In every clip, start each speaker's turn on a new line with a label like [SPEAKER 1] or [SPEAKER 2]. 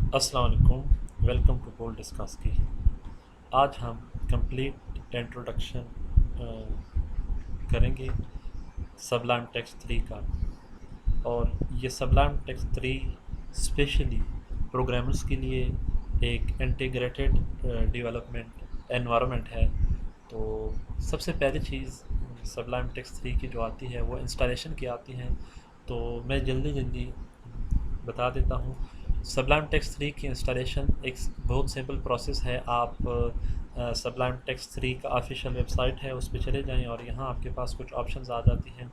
[SPEAKER 1] السلام علیکم، welcome to بول ڈسکس کی۔ آج ہم کمپلیٹ انٹروڈکشن کریں گے سبلائم ٹیکسٹ 3 کا، اور یہ سبلائم ٹیکسٹ 3 اسپیشلی پروگرامرز کے لیے ایک انٹیگریٹڈ ڈیولپمنٹ انوائرمنٹ ہے۔ تو سب سے پہلی چیز سبلائم ٹیکسٹ 3 کی جو آتی ہے وہ انسٹالیشن کی آتی ہیں، تو میں جلدی بتا دیتا ہوں۔ سبلائم ٹیکسٹ 3 کی انسٹالیشن ایک بہت سمپل پروسیس ہے۔ آپ سبلائم ٹیکسٹ 3 کا آفیشیل ویب سائٹ ہے، اس پہ چلے جائیں اور یہاں آپ کے پاس کچھ آپشنز آ جاتی ہیں،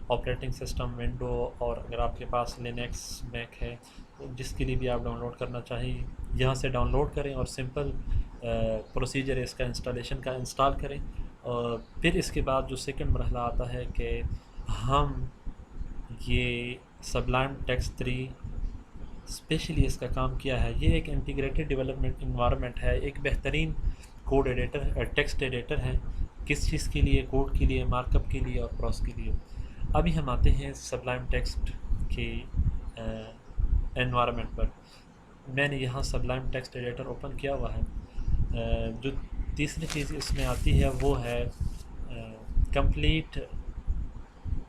[SPEAKER 1] آپریٹنگ سسٹم، ونڈو، اور اگر آپ کے پاس لینکس میک ہے جس کے لیے بھی آپ ڈاؤن لوڈ کرنا چاہیں یہاں سے ڈاؤن لوڈ کریں، اور سمپل پروسیجر ہے اس کا انسٹالیشن کا، انسٹال کریں۔ اور پھر اس کے بعد جو سیکنڈ مرحلہ آتا ہے کہ ہم یہ سبلائم ٹیکسٹ 3 اسپیشلی اس کا کام کیا ہے، یہ ایک انٹیگریٹڈ ڈیولپمنٹ انوائرمنٹ ہے، ایک بہترین کوڈ ایڈیٹر، ٹیکسٹ ایڈیٹر ہے، کس چیز کے لیے؟ کوڈ کے لیے، مارک اپ کے لیے اور پروس کے لیے۔ ابھی ہم آتے ہیں سبلائم ٹیکسٹ کی انوائرمنٹ پر۔ میں نے یہاں سبلائم ٹیکسٹ ایڈیٹر اوپن کیا ہوا ہے۔ جو تیسری چیز اس میں آتی ہے وہ ہے کمپلیٹ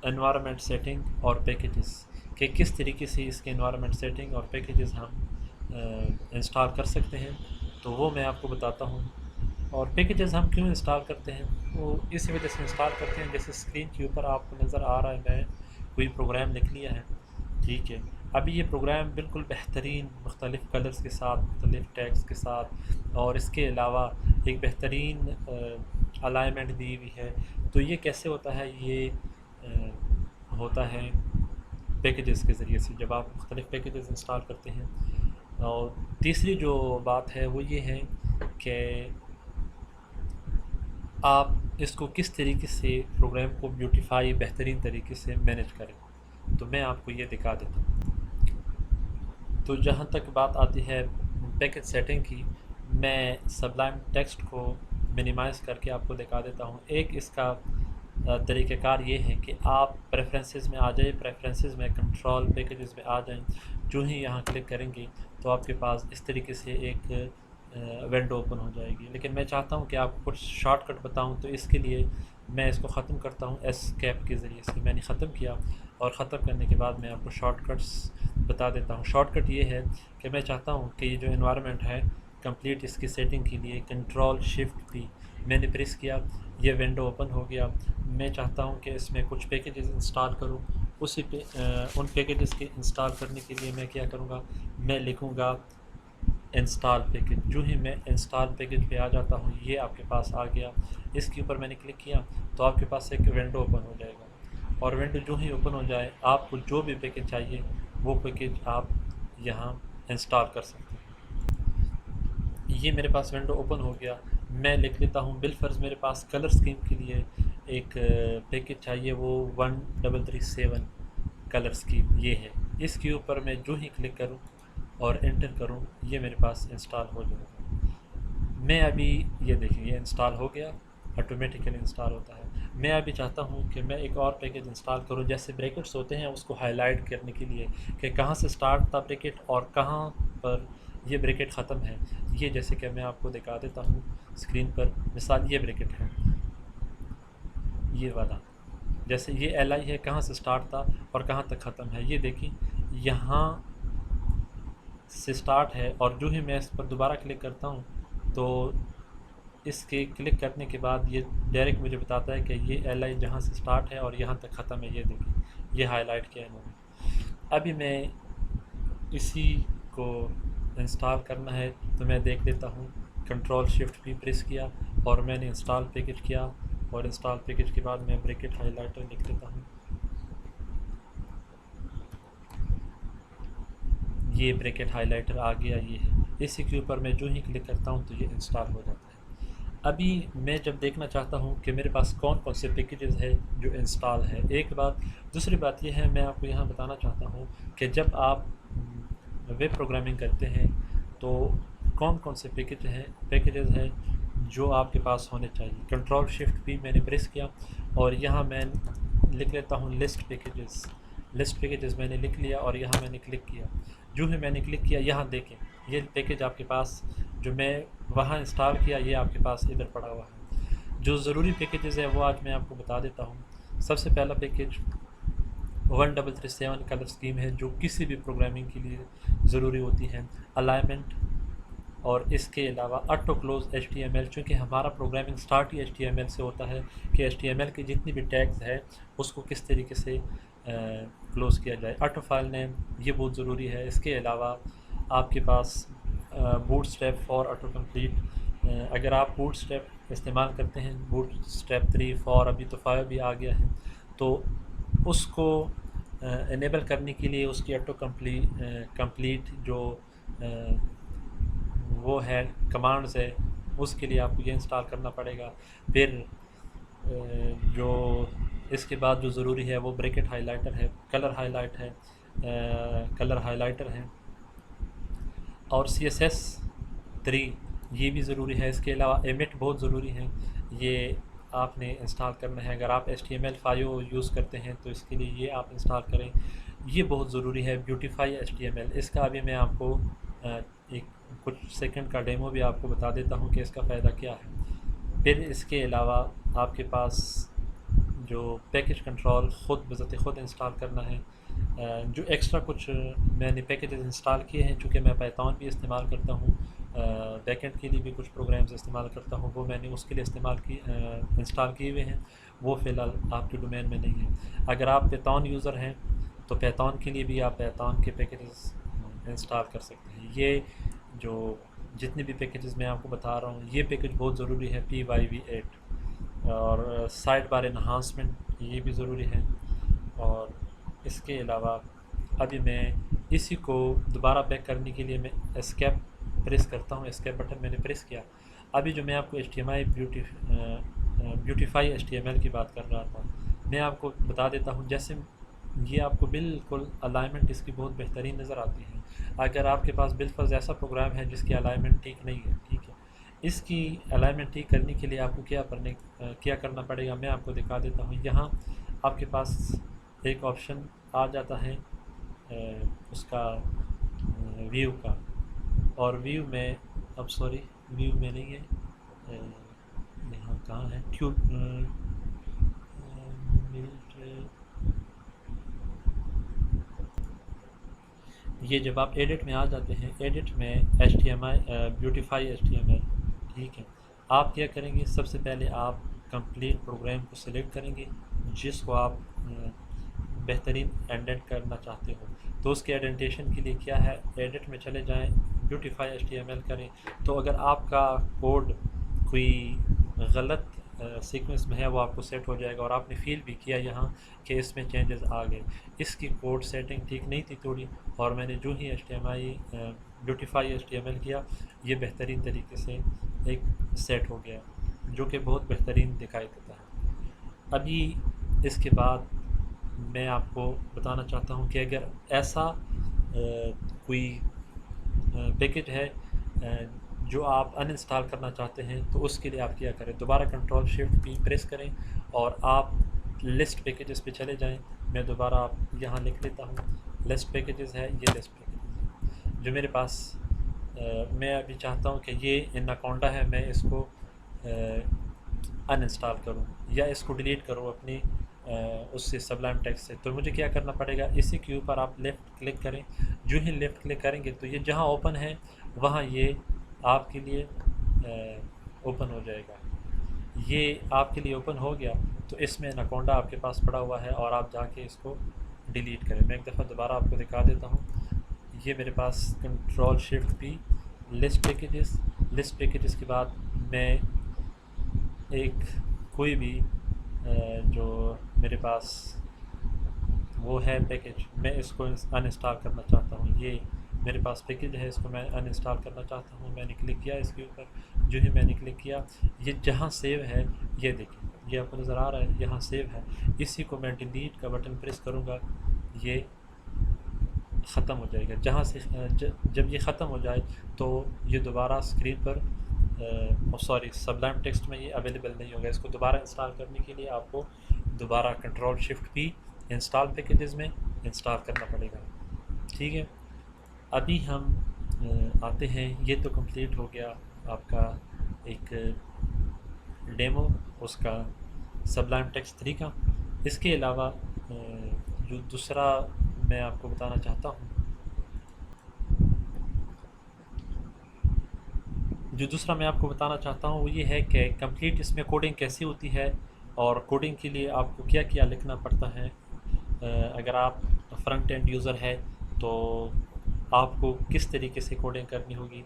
[SPEAKER 1] انوائرمنٹ سیٹنگ اور پیکیجز، کہ کس طریقے سے اس کے انوائرمنٹ سیٹنگ اور پیکیجز ہم انسٹال کر سکتے ہیں، تو وہ میں آپ کو بتاتا ہوں۔ اور پیکیجز ہم کیوں انسٹال کرتے ہیں؟ وہ اسی وجہ سے انسٹال کرتے ہیں، جیسے اسکرین کے اوپر آپ کو نظر آ رہا ہے میں کوئی پروگرام لکھ لیا ہے، ٹھیک ہے۔ ابھی یہ پروگرام بالکل بہترین مختلف کلرز کے ساتھ، مختلف ٹیگز کے ساتھ، اور اس کے علاوہ ایک بہترین الائنمنٹ دی ہوئی ہے۔ تو یہ کیسے ہوتا ہے؟ یہ ہوتا ہے پیکیجز کے ذریعے سے، جب آپ مختلف پیکیجز انسٹال کرتے ہیں۔ اور تیسری جو بات ہے وہ یہ ہے کہ آپ اس کو کس طریقے سے پروگرام کو بیوٹیفائی، بہترین طریقے سے مینیج کریں، تو میں آپ کو یہ دکھا دیتا ہوں۔ تو جہاں تک بات آتی ہے پیکیج سیٹنگ کی، میں سبلائم ٹیکسٹ کو منیمائز کر کے آپ کو دکھا دیتا ہوں۔ ایک اس کا طریقہ کار یہ ہے کہ آپ پریفرنسز میں آ جائیں، پریفرنسز میں کنٹرول پیکیجز میں آ جائیں، جو ہی یہاں کلک کریں گے تو آپ کے پاس اس طریقے سے ایک ونڈو اوپن ہو جائے گی۔ لیکن میں چاہتا ہوں کہ آپ کو کچھ شارٹ کٹ بتاؤں، تو اس کے لیے میں اس کو ختم کرتا ہوں ایسکیپ کے ذریعے سے۔ میں نے ختم کیا، اور ختم کرنے کے بعد میں آپ کو شارٹ کٹس بتا دیتا ہوں۔ شارٹ کٹ یہ ہے کہ میں چاہتا ہوں کہ یہ جو انوائرمنٹ ہے کمپلیٹ، اس کی سیٹنگ کے لیے کنٹرول شفٹ پی میں نے پریس کیا، یہ ونڈو اوپن ہو گیا۔ میں چاہتا ہوں کہ اس میں کچھ پیکیجز انسٹال کروں، اسی پہ ان پیکیجز کے انسٹال کرنے کے لیے میں کیا کروں گا؟ میں لکھوں گا انسٹال پیکیج۔ جو ہی میں انسٹال پیکیج پہ آ جاتا ہوں، یہ آپ کے پاس آ گیا۔ اس کے اوپر میں نے کلک کیا تو آپ کے پاس ایک ونڈو اوپن ہو جائے گا، اور ونڈو جو ہی اوپن ہو جائے، آپ کو جو بھی پیکیج چاہیے وہ پیکیج آپ یہاں انسٹال کر سکتے ہیں۔ یہ میرے پاس ونڈو اوپن ہو گیا۔ میں لکھ لیتا ہوں بالفرض میرے پاس کلر اسکیم کے لیے ایک پیکیج چاہیے، وہ 1337 کلر اسکیم یہ ہے۔ اس کے اوپر میں جو ہی کلک کروں اور انٹر کروں، یہ میرے پاس انسٹال ہو جائے گا۔ میں ابھی یہ دیکھیں، یہ انسٹال ہو گیا، آٹومیٹیکلی انسٹال ہوتا ہے۔ میں ابھی چاہتا ہوں کہ میں ایک اور پیکیج انسٹال کروں، جیسے بریکٹس ہوتے ہیں اس کو ہائی لائٹ کرنے کے لیے کہ کہاں سے سٹارٹ تھا بریکٹ اور کہاں پر یہ بریکٹ ختم ہے۔ یہ جیسے کہ میں آپ کو دکھا دیتا ہوں اسکرین پر، مثال یہ بریکٹ ہے، یہ والا، جیسے یہ ایل آئی ہے، کہاں سے سٹارٹ تھا اور کہاں تک ختم ہے۔ یہ دیکھیں یہاں سے سٹارٹ ہے، اور جو ہی میں اس پر دوبارہ کلک کرتا ہوں تو اس کے کلک کرنے کے بعد یہ ڈائریکٹ مجھے بتاتا ہے کہ یہ ایل آئی جہاں سے سٹارٹ ہے اور یہاں تک ختم ہے۔ یہ دیکھیں، یہ ہائی لائٹ کیا ہے انہوں نے۔ ابھی میں اسی کو انسٹال کرنا ہے تو میں دیکھ لیتا ہوں، کنٹرول شفٹ بھی پریس کیا اور میں نے انسٹال پیکیج کیا، اور انسٹال پیکیج کے بعد میں بریکٹ ہائی لائٹر لکھ دیتا ہوں۔ یہ بریکٹ ہائی لائٹر آ گیا، یہ ہے۔ اسی کے اوپر میں جو ہی کلک کرتا ہوں تو یہ انسٹال ہو جاتا ہے۔ ابھی میں جب دیکھنا چاہتا ہوں کہ میرے پاس کون کون سے پیکیجز ہے جو انسٹال ہے، ایک بات۔ دوسری بات یہ ہے، میں آپ کو یہاں بتانا چاہتا ہوں کہ جب آپ ویب پروگرامنگ کرتے ہیں تو کون کون سے پیکیجز ہیں جو آپ کے پاس ہونے چاہیے۔ کنٹرول شفٹ بھی میں نے پریس کیا، اور یہاں میں لکھ لیتا ہوں لسٹ پیکیجز۔ لسٹ پیکیجز میں نے لکھ لیا، اور یہاں میں نے کلک کیا۔ جو ہی میں نے کلک کیا، یہاں دیکھیں یہ پیکج آپ کے پاس جو میں وہاں انسٹال کیا یہ آپ کے پاس ادھر پڑا ہوا ہے۔ جو ضروری پیکیجز ہے وہ آج میں آپ کو بتا دیتا ہوں۔ سب سے پہلا پیکج 1337 کلر اسکیم ہے جو کسی بھی پروگرامنگ کے لیے ضروری ہوتی ہے۔ الائنمنٹ اور اس کے علاوہ آٹو کلوز HTML، چونکہ ہمارا پروگرامنگ سٹارٹ ہی HTML سے ہوتا ہے کہ HTML کے جتنی بھی ٹیگز ہے اس کو کس طریقے سے کلوز کیا جائے۔ آٹو فائل نیم یہ بہت ضروری ہے۔ اس کے علاوہ آپ کے پاس bootstrap for auto complete, اگر آپ بوٹ اسٹریپ استعمال کرتے ہیں، بوٹ اسٹریپ 3 4 ابھی تو 5 بھی آ گیا ہے، تو اس کو انیبل کرنے کے لیے اس کی آٹو کمپلیٹ جو وہ ہے کمانڈز ہے، اس کے لیے آپ کو یہ انسٹال کرنا پڑے گا۔ پھر جو اس کے بعد جو ضروری ہے وہ بریکٹ ہائی لائٹر ہے، کلر ہائی لائٹر ہے، اور CSS3 یہ بھی ضروری ہے۔ اس کے علاوہ ایمٹ بہت ضروری ہے، یہ آپ نے انسٹال کرنا ہے۔ اگر آپ HTML5 یوز کرتے ہیں تو اس کے لیے یہ آپ انسٹال کریں، یہ بہت ضروری ہے۔ بیوٹیفائی HTML، اس کا ابھی میں آپ کو ایک کچھ سیکنڈ کا ڈیمو بھی آپ کو بتا دیتا ہوں کہ اس کا فائدہ کیا ہے۔ پھر اس کے علاوہ آپ کے پاس جو پیکج کنٹرول خود بذات خود انسٹال کرنا ہے۔ جو ایکسٹرا کچھ میں نے پیکیجز انسٹال کیے ہیں، چونکہ میں پائتھون بھی استعمال کرتا ہوں، بیک اینڈ کے لیے بھی کچھ پروگرامز استعمال کرتا ہوں، وہ میں نے اس کے لیے انسٹال کیے ہوئے ہیں، وہ فی الحال آپ کے ڈومین میں نہیں ہے۔ اگر آپ پائتھون یوزر ہیں تو پائتھون کے لیے بھی آپ پائتھون کے پیکیجز انسٹال کر سکتے ہیں۔ یہ جو جتنے بھی پیکیجز میں آپ کو بتا رہا ہوں، یہ پیکیج بہت ضروری ہے۔ PYV8 اور سائڈ بار انہانسمنٹ یہ بھی ضروری ہے۔ اور اس کے علاوہ ابھی میں اسی کو دوبارہ بیک کرنے کے لیے میں اسکیپ پریس کرتا ہوں، اسکیپ بٹن میں نے پریس کیا۔ ابھی جو میں آپ کو بیوٹیفائی HTML کی بات کر رہا تھا، میں آپ کو بتا دیتا ہوں، جیسے یہ آپ کو بالکل الائنمنٹ اس کی بہت بہترین نظر آتی ہے۔ اگر آپ کے پاس بالفرض ایسا پروگرام ہے جس کی الائنمنٹ ٹھیک نہیں ہے، ٹھیک ہے، اس کی الائنمنٹ ٹھیک کرنے کے لیے آپ کو کیا کرنا پڑے گا، میں آپ کو دکھا دیتا ہوں۔ یہاں آپ کے پاس ایک آپشن آ جاتا ہے اس کا ویو کا، اور ویو میں ویو میں نہیں ہے، یہاں کہاں ہے یہ جب آپ ایڈٹ میں آ جاتے ہیں، ایڈٹ میں بیوٹیفائی HTML، ٹھیک ہے، آپ کیا کریں گے، سب سے پہلے آپ کمپلیٹ پروگرام کو سلیکٹ کریں گے جس کو آپ بہترین اینڈنٹ کرنا چاہتے ہو۔ تو اس کے ایڈنٹیشن کے لیے کیا ہے، ایڈٹ میں چلے جائیں، بیوٹیفائی HTML کریں، تو اگر آپ کا کوڈ کوئی غلط سیکوینس میں ہے وہ آپ کو سیٹ ہو جائے گا، اور آپ نے فیل بھی کیا یہاں کہ اس میں چینجز آ گئے۔ اس کی کوڈ سیٹنگ ٹھیک نہیں تھی تھوڑی، اور میں نے جو ہی بیوٹیفائی HTML کیا، یہ بہترین طریقے سے ایک سیٹ ہو گیا، جو کہ بہت بہترین دکھائی دیتا ہے۔ ابھی اس کے بعد میں آپ کو بتانا چاہتا ہوں کہ اگر ایسا کوئی پیکج ہے جو آپ ان انسٹال کرنا چاہتے ہیں، تو اس کے لیے آپ کیا کریں، دوبارہ Ctrl+Shift+P پریس کریں اور آپ لسٹ پیکیجز پہ چلے جائیں۔ میں دوبارہ آپ یہاں لکھ لیتا ہوں، لسٹ پیکیجز ہے، یہ لسٹ پیکیجز ہے جو میرے پاس میں ابھی چاہتا ہوں کہ یہ اناکونڈا ہے، میں اس کو ان انسٹال کروں یا اس کو ڈیلیٹ کروں اپنی اس سے سبلائم ٹیکسٹ سے۔ تو مجھے کیا کرنا پڑے گا، اسی کے اوپر آپ لیفٹ کلک کریں، جو ہی لیفٹ کلک کریں گے تو یہ جہاں اوپن ہے وہاں یہ آپ کے لیے اوپن ہو جائے گا۔ یہ آپ کے لیے اوپن ہو گیا تو اس میں اناکونڈا آپ کے پاس پڑا ہوا ہے، اور آپ جا کے اس کو ڈیلیٹ کریں۔ میں ایک دفعہ دوبارہ آپ کو دکھا دیتا ہوں، یہ میرے پاس Ctrl+Shift+P لسٹ پیکیجز کے بعد میں ایک کوئی بھی جو میرے پاس وہ ہے پیکج، میں اس کو ان انسٹال کرنا چاہتا ہوں۔ یہ میرے پاس پیکج ہے، اس کو میں ان انسٹال کرنا چاہتا ہوں۔ میں نے کلک کیا اس کے اوپر، جو ہی میں نے کلک کیا، یہ جہاں سیو ہے، یہ دیکھیں، یہ آپ کو نظر آ رہا ہے یہاں سیو ہے، اسی کو میں ڈیلیٹ کا بٹن پریس کروں گا، یہ ختم ہو جائے گا۔ جہاں سے جب یہ ختم ہو جائے تو یہ دوبارہ اسکرین پر سبلائم ٹیکسٹ میں یہ اویلیبل نہیں ہوگا۔ اس کو دوبارہ انسٹال کرنے کے لیے آپ کو دوبارہ Ctrl+Shift+P انسٹال پیکیجز میں انسٹال کرنا پڑے گا، ٹھیک ہے۔ ابھی ہم آتے ہیں. یہ تو کمپلیٹ ہو گیا آپ کا ایک ڈیمو اس کا سبلائم ٹیکسٹ 3 کا. اس کے علاوہ جو دوسرا میں آپ کو بتانا چاہتا ہوں وہ یہ ہے کہ کمپلیٹ اس میں کوڈنگ کیسی ہوتی ہے اور کوڈنگ کے لیے آپ کو کیا کیا لکھنا پڑتا ہے. اگر آپ فرنٹ اینڈ یوزر ہے تو آپ کو کس طریقے سے کوڈنگ کرنی ہوگی.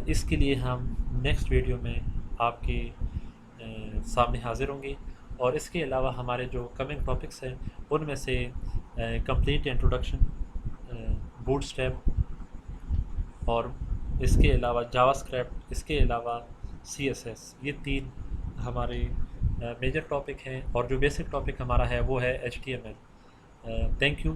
[SPEAKER 1] اس کے لیے ہم نیکسٹ ویڈیو میں آپ کے سامنے حاضر ہوں گے. اور اس کے علاوہ ہمارے جو کمنگ ٹاپکس ہیں ان میں سے کمپلیٹ انٹروڈکشن، بوٹ اسٹریپ، اور اس کے علاوہ جاوا اسکرپٹ، اس کے علاوہ CSS، یہ 3 ہمارے میجر ٹاپک ہیں. اور جو بیسک ٹاپک ہمارا ہے وہ ہے HTML. Thank you.